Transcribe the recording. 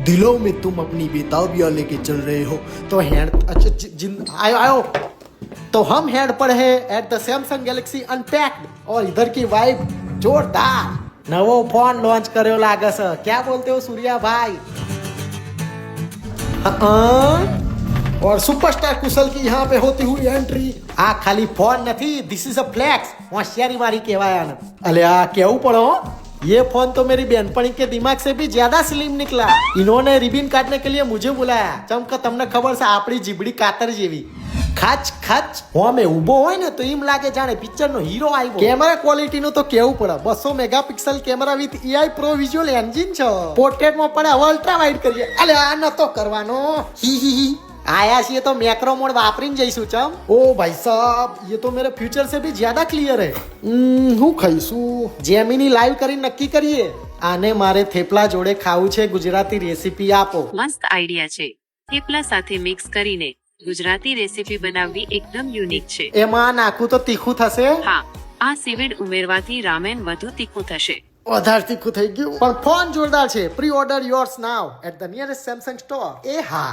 दिलों में तुम अपनी बेताबियां लेके चल रहे हो तो हैंड अच्छा आयो आयो तो हम हैंड पर है at the Samsung Galaxy unpacked और इधर की वाइब जोरदार नवो फोन लॉन्च કર્યો લાગે છે क्या बोलते हो सूर्या भाई और सुपरस्टार कुशल की यहाँ पे होती हुई एंट्री आ खाली फोन नहीं दिस इज अ फ्लैक्स होशियारी मारी कहवाया ना अले आ केવું પડો ये फोन तो मेरी बहनपणी के दिमाग से भी ज्यादा स्लिम निकला इन्होंने रिबन काटने के लिए मुझे बुलाया चमका તમને ખબર છે આપણી જીબડી કાતર જેવી ખાચ ખાચ હોમે ઊભો હોય ને તો એમ લાગે જાણે પિક્ચર નો હીરો આવ્યો કેમેરા ક્વોલિટી નું તો કેવું પડે 200 megapixel camera with AI pro visual engine છે પોર્ટ્રેટ માં પડે હવે અલ્ટ્રા વાઇડ કરીએ અલે આ નતો કરવાનો હી હી હી आया છીએ तो मैक्रो मोड वापरीन जईसु चम ओ भाई साहब ये तो मेरे फ्यूचर से भी ज्यादा क्लियर है હું ખાઈશું જેમિની લાઈવ કરીને નક્કી કરીએ આને મારે થેપલા જોડે ખાવું છે ગુજરાતી રેસીપી આપો મસ્ત આઈડિયા છે થેપલા સાથે મિક્સ કરીને ગુજરાતી રેસીપી બનાવવી એકદમ યુનિક છે એમાં નાખું તો તીખું થશે હા આ સીવીડ ઉમેરવાથી રામેન વધુ તીખું થશે વધારે તીખું થઈ ગયું પણ ફોન જોરદાર છે pre order yours now at the nearest Samsung store એ હા